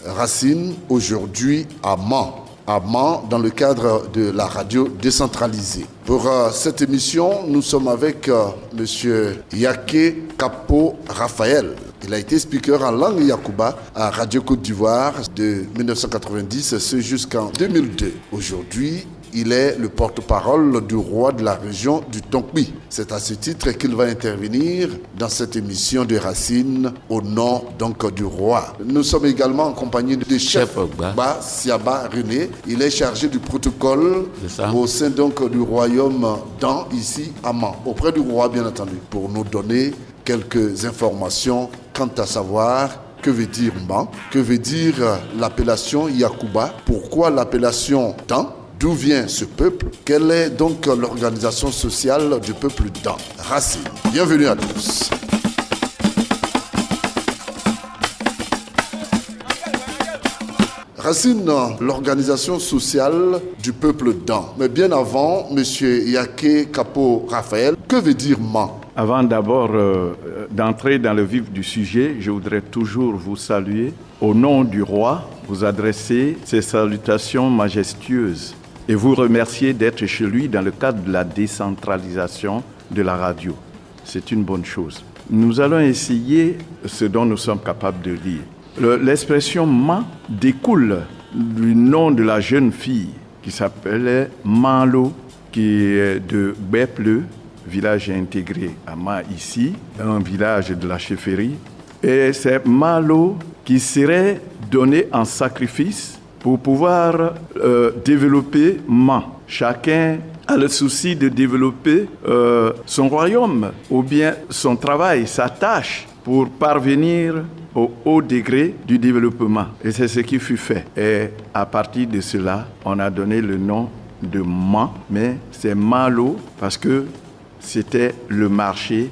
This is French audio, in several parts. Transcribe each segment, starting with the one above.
Racine, aujourd'hui à Mans. À Mans, dans le cadre de la radio décentralisée. Pour cette émission, nous sommes avec M. Yaké Kapo Raphaël. Il a été speaker en langue Yakuba à Radio Côte d'Ivoire de 1990 jusqu'en 2002. Aujourd'hui, il est le porte-parole du roi de la région du Tonkpi. C'est à ce titre qu'il va intervenir dans cette émission de Racine au nom donc du roi. Nous sommes également en compagnie de chef Ba Siaba René. Il est chargé du protocole au sein donc du royaume d'An ici à Mans, auprès du roi bien entendu, pour nous donner quelques informations quant à savoir que veut dire Mans, que veut dire l'appellation Yakuba, pourquoi l'appellation Dan. D'où vient ce peuple? Quelle est donc l'organisation sociale du peuple Dan? Racine. Bienvenue à tous. Racine, l'organisation sociale du peuple Dan. Mais bien avant, M. Yaké Kapo Raphaël, que veut dire Mans? Avant d'abord d'entrer dans le vif du sujet, je voudrais toujours vous saluer. Au nom du roi, vous adresser ces salutations majestueuses et vous remercier d'être chez lui dans le cadre de la décentralisation de la radio. C'est une bonne chose. Nous allons essayer ce dont nous sommes capables de lire. L'expression « Mans » découle du nom de la jeune fille qui s'appelait Manlo, qui est de Beple, village intégré à Mans ici, un village de la chefferie. Et c'est Manlo qui serait donné en sacrifice pour pouvoir développer Mans. Chacun a le souci de développer son royaume ou bien son travail, sa tâche pour parvenir au haut degré du développement. Et c'est ce qui fut fait. Et à partir de cela, on a donné le nom de Mans, mais c'est Manlo parce que c'était le marché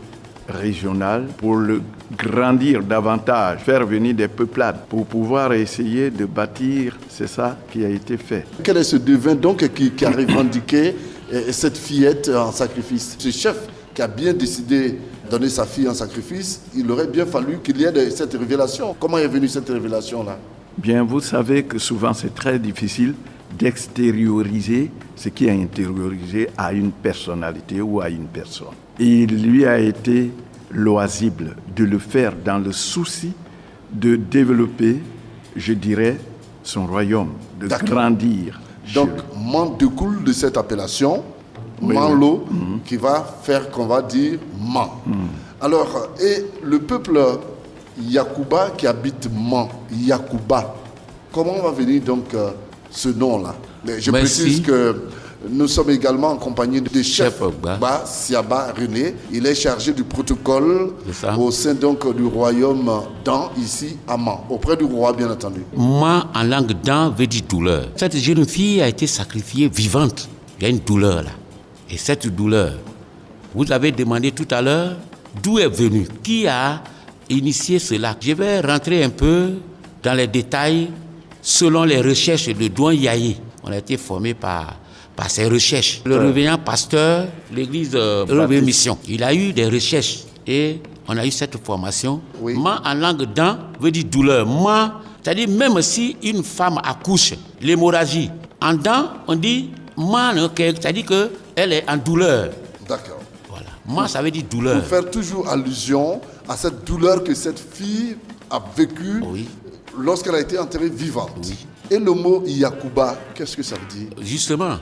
régional pour le grandir davantage, faire venir des peuplades pour pouvoir essayer de bâtir, c'est ça qui a été fait. Quel est ce devin donc qui a revendiqué cette fillette en sacrifice? Ce chef qui a bien décidé de donner sa fille en sacrifice, il aurait bien fallu qu'il y ait cette révélation. Comment est venue cette révélation-là? Bien, vous savez que souvent c'est très difficile d'extérioriser ce qui est intériorisé à une personnalité ou à une personne. Et il lui a été loisible de le faire dans le souci de développer, je dirais, son royaume, de grandir. Donc, Mans découle de cette appellation, oui, Manlo, qui va faire qu'on va dire Mans. Alors, et le peuple Yakuba qui habite Mans, Yakuba, comment va venir donc ce nom-là? Je précise que nous sommes également en compagnie de chef Ba Siaba René. Il est chargé du protocole au sein donc du royaume d'An ici à Mans, auprès du roi bien entendu. Mans en langue d'An veut dire douleur. Cette jeune fille a été sacrifiée vivante. Il y a une douleur là. Et cette douleur, vous avez demandé tout à l'heure d'où est venue, qui a initié cela. Je vais rentrer un peu dans les détails selon les recherches de Douan Yaye. On a été formé par ses recherches. Le réveillant pasteur, l'église Réveil Mission, il a eu des recherches et on a eu cette formation. Oui. Mans en langue d'An veut dire douleur. Mans, c'est-à-dire même si une femme accouche, l'hémorragie, en Dan, on dit Mans, c'est-à-dire qu'elle est en douleur. D'accord. Voilà. Mans, ça veut dire douleur. Pour faire toujours allusion à cette douleur que cette fille a vécue lorsqu'elle a été enterrée vivante. Oui. Et le mot Yakuba, qu'est-ce que ça veut dire? Justement,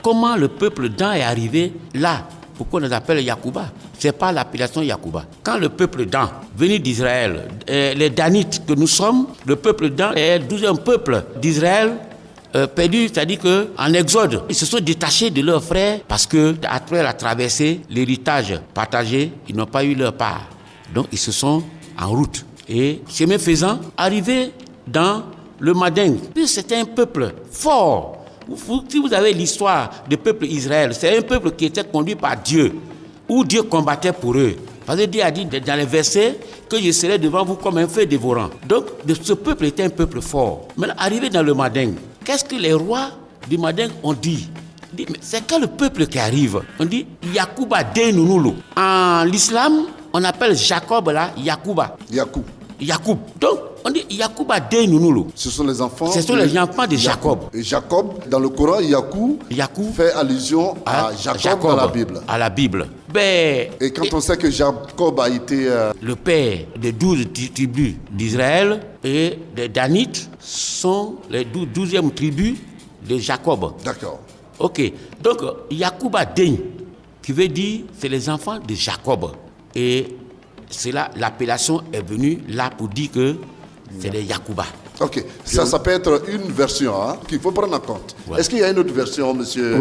comment le peuple Dan est arrivé là? Pourquoi on nous appelle Yakuba? Ce n'est pas l'appellation Yakuba. Quand le peuple Dan, venu d'Israël, les Danites que nous sommes, le peuple Dan est le 12e peuple d'Israël perdu, c'est-à-dire qu'en exode, ils se sont détachés de leurs frères parce qu'après la traversée, l'héritage partagé, ils n'ont pas eu leur part. Donc ils se sont en route. Et chemin faisant, arrivés dans le Mading. Puis c'était un peuple fort. Si vous avez l'histoire du peuple Israël, c'est un peuple qui était conduit par Dieu, où Dieu combattait pour eux. Parce que Dieu a dit dans les versets que je serai devant vous comme un feu dévorant. Donc ce peuple était un peuple fort. Mais arrivé dans le Mading, qu'est-ce que les rois du Mading ont dit? Mais c'est quand le peuple qui arrive, on dit Yakuba de Nounoulou. En l'islam, on appelle Jacob là Yakuba. Yacoub. Yacoub. Donc, On dit Yacouba de Nounoulou. Ce sont les enfants. Ce sont les enfants de Jacob. Et Jacob, dans le Coran, Yakou fait allusion à Jacob dans la Bible. À la Bible. Ben, et quand on sait que Jacob a été le père des 12 tribus d'Israël et des Danites sont les 12e tribus de Jacob. D'accord. Ok. Donc, Yacouba Deigne, qui veut dire c'est les enfants de Jacob. Et c'est là, l'appellation est venue là pour dire que c'est les Yacouba. Ok, ça peut être une version qu'il faut prendre en compte. Ouais. Est-ce qu'il y a une autre version, monsieur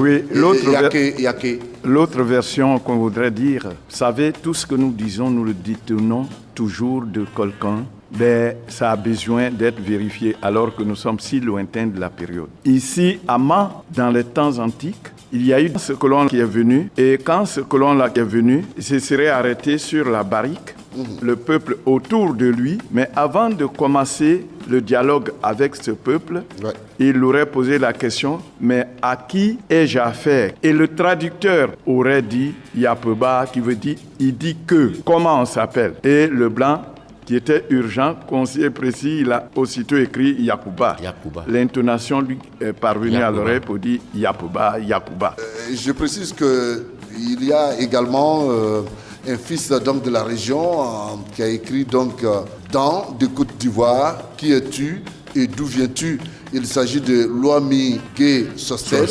Yaké? L'autre version qu'on voudrait dire, vous savez, tout ce que nous disons, nous le détenons toujours de quelqu'un, mais ça a besoin d'être vérifié alors que nous sommes si lointains de la période. Ici, à Ma, dans les temps antiques, il y a eu ce colon qui est venu, et quand ce colon-là est venu, il se serait arrêté sur la barrique, le peuple autour de lui, mais avant de commencer le dialogue avec ce peuple, il aurait posé la question, mais à qui ai-je affaire? Et le traducteur aurait dit Yapeba, qui veut dire, il dit que, comment on s'appelle? Et le blanc, qui était urgent, concis et précis, il a aussitôt écrit Yacouba. L'intonation lui est parvenue à l'oreille pour dire Yacouba. Je précise qu'il y a également un fils donc, de la région qui a écrit donc dans de Côte d'Ivoire, qui es-tu et d'où viens-tu? Il s'agit de Loami Gay Sosten,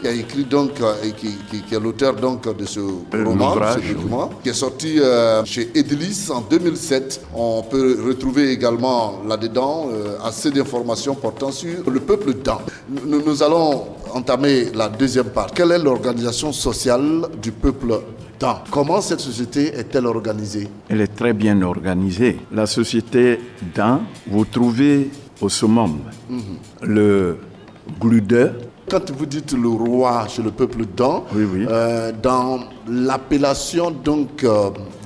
qui a écrit donc, qui est l'auteur donc de ce roman, ce document, qui est sorti chez Edilis en 2007. On peut retrouver également là-dedans assez d'informations portant sur le peuple Dan. Nous allons entamer la deuxième part. Quelle est l'organisation sociale du peuple Dan? Comment cette société est-elle organisée? Elle est très bien organisée. La société Dan, vous trouvez au summum, le gludeur. Quand vous dites le roi chez le peuple Dan, dans l'appellation donc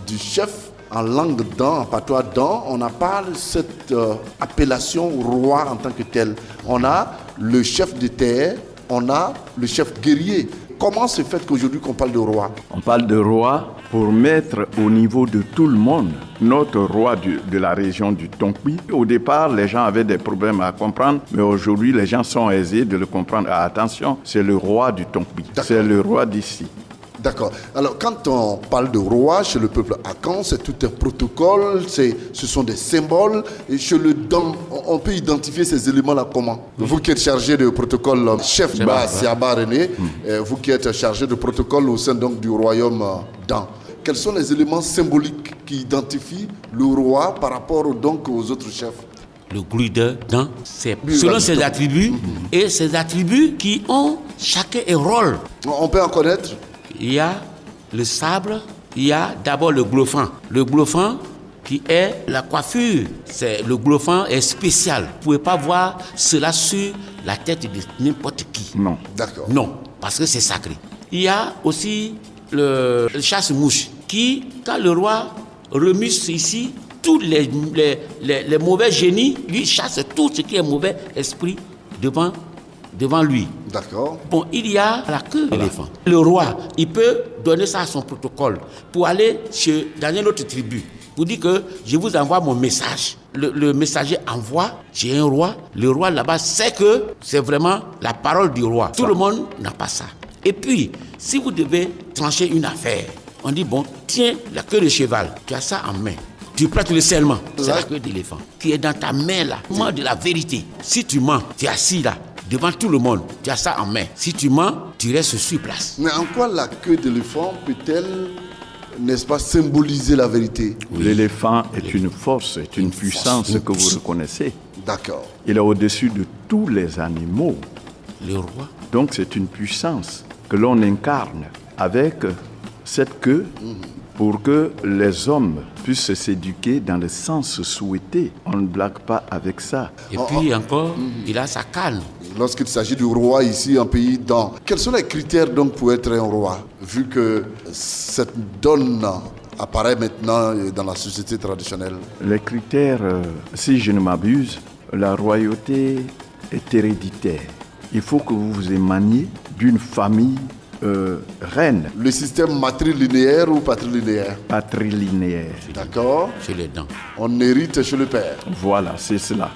du chef en langue Dan, en patois Dan, on n'a pas cette appellation roi en tant que tel. On a le chef de terre, on a le chef guerrier. Comment se fait qu'aujourd'hui qu'on parle de roi? On parle de roi pour mettre au niveau de tout le monde notre roi de la région du Tonkpi. Au départ, les gens avaient des problèmes à comprendre, mais aujourd'hui, les gens sont aisés de le comprendre. Ah, attention, c'est le roi du Tonkpi, c'est le roi d'ici. D'accord. Alors, quand on parle de roi chez le peuple Akan, c'est tout un protocole, ce sont des symboles. Et chez le Dan, on peut identifier ces éléments-là comment? Vous qui êtes chargé de protocole, chef Siaba René, vous qui êtes chargé de protocole au sein donc, du royaume Dan, quels sont les éléments symboliques qui identifient le roi par rapport donc, aux autres chefs? Le gludeur Dan, c'est selon ses attributs et ses attributs qui ont chacun un rôle. On peut en connaître? Il y a le sabre, il y a d'abord le glofan. Le glofan qui est la coiffure. Le glofan est spécial. Vous ne pouvez pas voir cela sur la tête de n'importe qui. Non. D'accord. Non, parce que c'est sacré. Il y a aussi le chasse-mouche qui, quand le roi remue ici, tous les mauvais génies, lui chasse tout ce qui est mauvais esprit devant lui. D'accord. Bon, il y a la queue d'éléphant. Le roi, il peut donner ça à son protocole pour aller dans une autre tribu. Pour dire que je vous envoie mon message. Le messager envoie, j'ai un roi. Le roi là-bas sait que c'est vraiment la parole du roi. Tout le monde n'a pas ça. Et puis, si vous devez trancher une affaire, on dit, bon, tiens la queue de cheval, tu as ça en main. Tu prêtes le serment, c'est la queue d'éléphant qui est dans ta main là. Mens de la vérité. Si tu mens, tu es assis là. Devant tout le monde, tu as ça en main. Si tu mens, tu restes sur place. Mais en quoi la queue d'éléphant peut-elle, n'est-ce pas, symboliser la vérité? L'éléphant est une force, est une puissance que vous reconnaissez. D'accord. Il est au-dessus de tous les animaux. Le roi. Donc c'est une puissance que l'on incarne avec cette queue pour que les hommes puissent s'éduquer dans le sens souhaité. On ne blague pas avec ça. Et puis encore, il a sa canne. Lorsqu'il s'agit du roi ici, un pays Dan, quels sont les critères donc pour être un roi? Vu que cette donne apparaît maintenant dans la société traditionnelle. Les critères, si je ne m'abuse, la royauté est héréditaire. Il faut que vous vous émaniez d'une famille reine. Le système matrilinéaire ou patrilinéaire? Patrilinéaire. D'accord. Chez les dents. On hérite chez le père. Voilà, c'est cela.